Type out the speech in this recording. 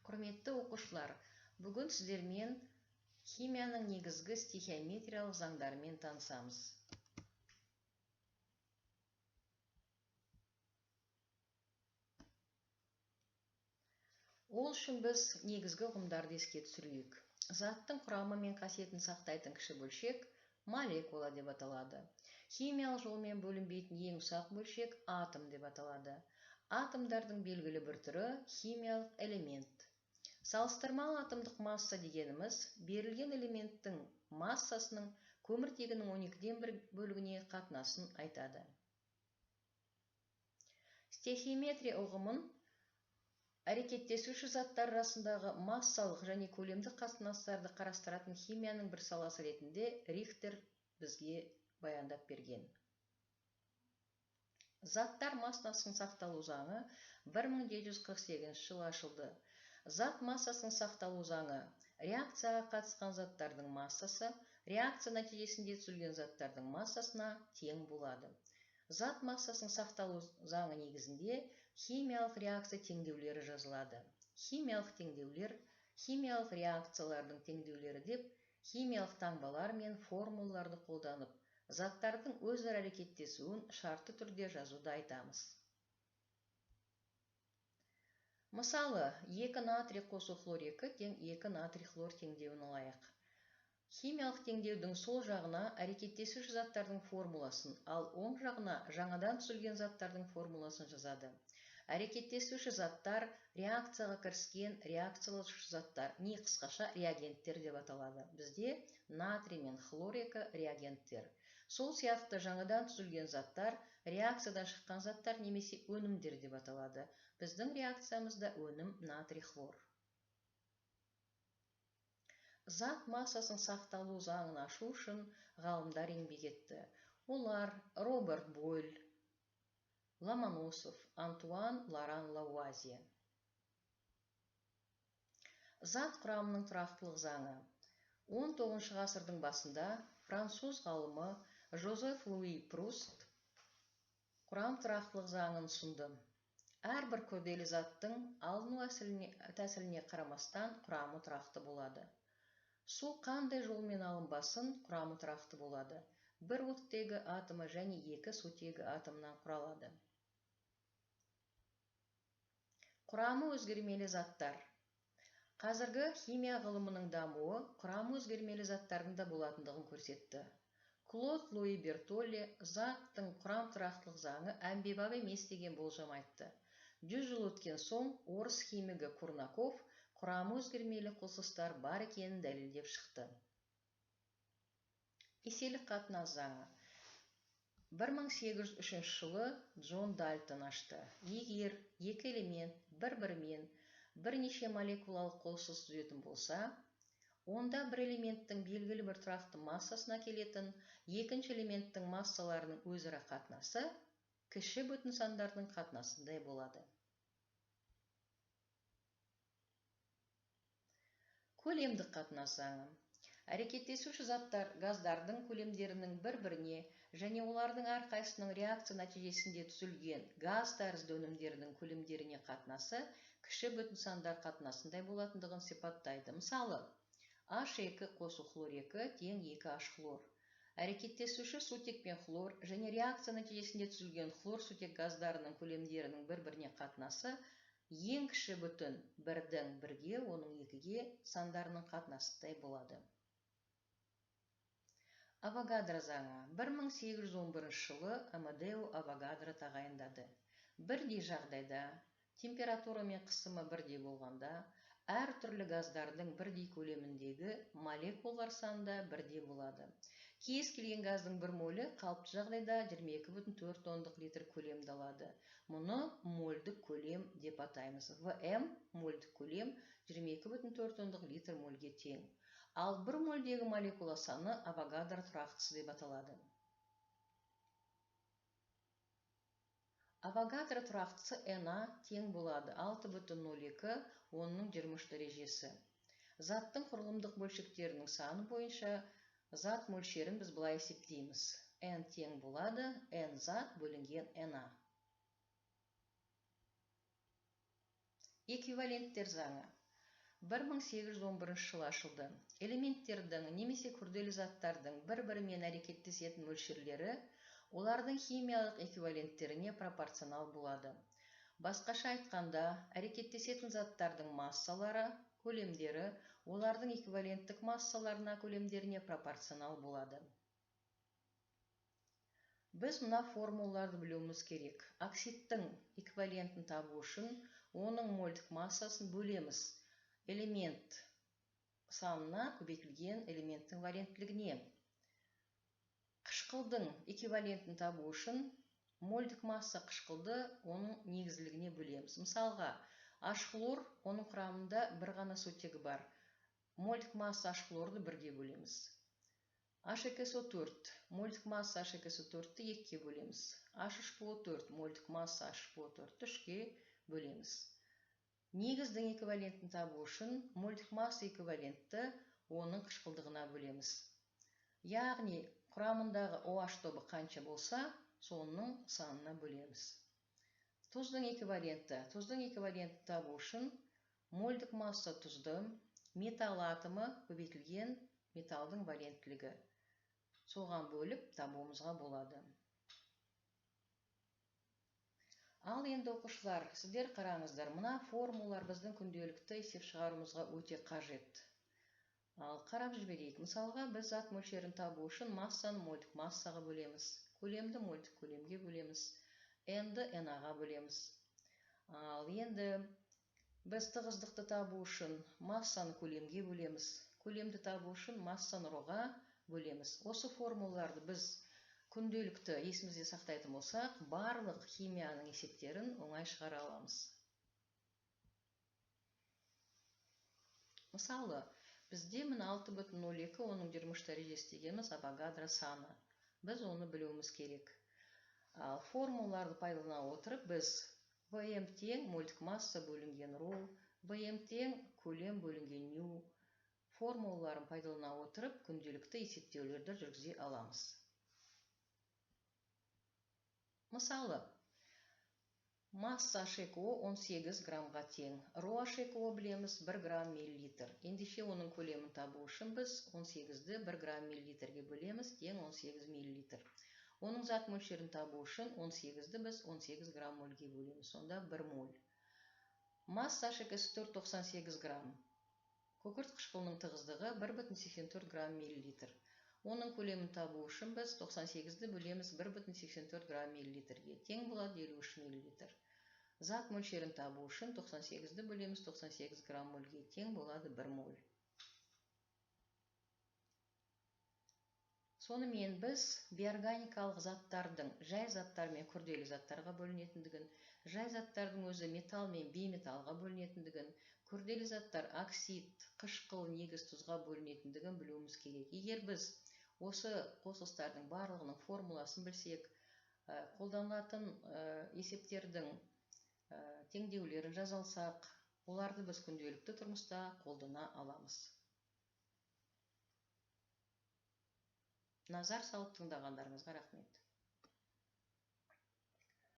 Құрметті оқушылар, бүгін сіздермен химияның негізгі стихиометриялық заңдарымен танысамыз. Ол үшін біз негізгі ұғымдарды еске түсірейік. Заттың құрамы мен қасиетін сақтайтын кіші бөлшек молекула деп аталады. Химиялық жолмен бөлінбейтін ең ұсақ бөлшек атом деп аталады. Атомдардың белгілі бір түрі химиялық элемент. Салыстырмалы атомдық масса дегеніміз берілген элементтің массасының көміртегінің 12-ден 1 бөлігіне қатынасын айтады. Стихиометрия ұғымын әрекеттесуші заттар арасындағы массалық және көлемдік қатынастарды қарастыратын химияның бір саласы ретінде Рихтер бізге баяндап берген. Заттар массасының сақталу заңы 1748 жылы ашылды. Зат массасының сақталу заңы реакцияға қатысқан заттардың массасы реакция нәтижесінде түзілген заттардың массасына тең болады. Зат массасының сақталу заңы негізінде химиялық реакция теңдеулері жазылады. Химиялық теңдеулер химиялық реакциялардың теңдеулері деп химиялық таңбалар мен формулаларды қолданып, заттардың өзара әрекеттесуін шартты түрде жазуды айтамыз. Мысалы, 2 натрий қосу хлор 2 тең 2 натрий хлор теңдеуін алайық. Химиялық теңдеудің сол жағына әрекеттесуші заттардың формуласын, ал оң жағына жаңадан түзілген заттардың формуласын жазады. Әрекеттесуші заттар реакцияға кіріскен реакциялаушы заттар, не қысқаша реагенттер деп аталады. Бізде натрий мен хлор 2 реагенттер. Сол сияқты жаңадан түзілген заттар реакциядан шыққан заттар немесе өнімдер деп аталады. Біздің реакциямызда өнім натрий хлор. Зат массасының сақталу заңын ашу үшін ғалымдар еңбек етті. Олар Роберт Бойль, Ломоносов, Антуан Лоран Лавуазье. Зат құрамының тұрақтылық заңы. 19 ғасырдың басында француз ғалымы Жозеф Луи Пруст құрам тұрақтылық заңын ұсынды. Әрбір күрделі заттың алыну тәсіліне қарамастан құрамы тұрақты болады. Су қандай жолмен алынбасын, құрамы тұрақты болады. Бір оттегі атомы және 2 сутегі атомнан құралады. Құрамы өзгермелі заттар. Қазіргі химия ғылымының дамуы құрамы өзгермелі заттардың да болатындығын көрсетті. Клод Луи Бертолли заттың құрам тұрақтылық заңы әмбебап емес деген болжам айтты. 100 жыл өткен соң орыс химигі Курнаков құрамы өзгермелі қосылыстар бар екенін дәлелдеп шықты. Еселік қатынас заңы. 1803 жылы Джон Дальтон ашты. Егер екі элемент бір-бірімен бірнеше молекулалық қосылыс түзетін болса, онда бір элементтің белгілі бір тұрақты массасына келетін екінші элементтің массаларының өзара қатынасы кіші бүтін сандардың қатынасындай болады. Көлемдік қатынас заңы. Әрекеттесуші заттар газдардың көлемдерінің бір-біріне және олардың әрқайсының реакция нәтижесінде түзілген газ тәрізді өнімдерінің көлемдеріне қатынасы кіші бүтін сандар қатынасындай болатындығын сипаттайды. Мысалы, H2 қосу хлор 2 тең 2H хлор. Әрекеттесуші сутек пен хлор және реакция нәтижесінде түзілген хлор сутек газдарының көлемдерінің бір-біріне қатынасы ең кіші бүтін 1-дің 1-ге, оның 2-ге сандарының қатынасындай болады. Авогадро заңы. 1811 жылы Амадео Авогадро тағайындады. Бірдей жағдайда, температура мен қысымы бірдей болғанда, әр түрлі газдардың бірдей көлеміндегі молекулалар саны бірдей болады. Кез келген газдың бір молі қалыпты жағдайда 22,4 литр көлемді алады. Мұны мольдік көлем деп атаймыз. ВМ мольдік көлем 22,4 литр мольге тең. Ал бір мольдегі молекула саны Авогадро тұрақтысы деп аталады. Авогадро тұрақтысы Na тең болады 6,02, оның 23 дәрежесі. Заттың құрылымдық бөлшектерінің саны бойынша зат мөлшерін біз былай есептейміз. N тең болады N зат бөлінген Na. Эквиваленттер заңы. 1811 жылы ашылды. Элементтердің немесе күрделі заттардың бір-бірімен әрекеттесетін мөлшерлері олардың химиялық эквиваленттеріне пропорционал болады. Басқаша айтқанда, әрекеттесетін заттардың массалары, көлемдері олардың эквиваленттік массаларына, көлемдеріне пропорционал болады. Біз мына формулаларды білуіміз керек. Оксидтің эквивалентін табу үшін оның мольдік массасын бөлеміз элемент санына көбейтілген элементтің валенттілігіне. Қышқылдың эквивалентін табу үшін мольдік масса қышқылды оның негізділігіне бөлеміз. Мысалға, H-хлор, оның құрамында бір ғана сутегі бар. Мольдік масса H-хлорды бірге бөлеміз. H2SO4, мольдік масса H2SO4-ті 2-ке бөлеміз. H3PO4, мольдік масса H3PO4-ті 3-ке бөлеміз. Негіздің эквивалентін табу үшін мольдік масса эквивалентті оның қышқылдығына бөлеміз. Яғни, құрамындағы OH тобы қанша болса, соның санына бөлеміз. Тұздың эквивалентін табу үшін мольдік масса тұзды, металл атомы көбейтілген металдың валенттілігі. Соған бөліп табуымызға болады. Ал енді оқушылар, сіздер қараңыздар, мына формулалар біздің күнделікті есеп шығаруымызға өте қажет. Ал қарап жіберейік. Мысалға, біз зат мөлшерін табу үшін массаны мольдік массаға бөлеміз, көлемді мольдік көлемге бөлеміз, n-ді na-ға бөлеміз. Ал енді біз тығыздықты табу үшін массаны көлемге бөлеміз, көлемді табу үшін массаны ро-ға бөлеміз. Осы формулаларды біз күнделікті есімізде сақтайтын болсақ, барлық химияның есептерін оңай шығара аламыз. Мысалы, бізде мына 6,02 оның 23 дәрежесі дегеніміз Авогадро саны. Біз оны білуіміз керек. Ал формулаларды пайдалана отырып, біз Vm тең мольдік масса бөлінген ро, Vm тең көлем бөлінген ню формулаларын пайдалана отырып, күнделікті есептеулерді жүргізе аламыз. Мысалы, масса HEKO 18 граммға тең. Ро HEKO білеміз 1 грамм миллилитр. Ендеше оның көлемін табу үшін біз 18-ді 1 грамм миллилитрге бөлеміз, тең 18 миллилитр. Оның зат мөлшерін табу үшін 18-ді біз 18 грамм мольге бөлеміз, сонда 1 моль. Масса H2SO4 98 грамм. Күкірт қышқылының тығыздығы 1,84 грамм миллилитр. Оның көлемін табу үшін біз 98-ді бөлеміз 1,84 грамм миллилитрге, тең болады 53 миллилитр. Зат мөлшерін табу үшін 98-ді бөлеміз 98 грамм мольге, тең болады 1 моль. Сонымен біз биорганикалық заттардың жай заттар мен күрделі заттарға бөлінетіндігін, жай заттардың өзі металл мен бейметалға бөлінетіндігін, күрделі заттар оксид, қышқыл, негіз, тұзға бөлінетіндігін білуіміз керек. Егер біз осы қосылыстардың барлығының формуласын білсек, қолданылатын есептердің теңдеулерін жаза алсақ, оларды біз күнделікті тұрмыста қолдана аламыз. Назар салып тыңдағандарыңызға рахмет.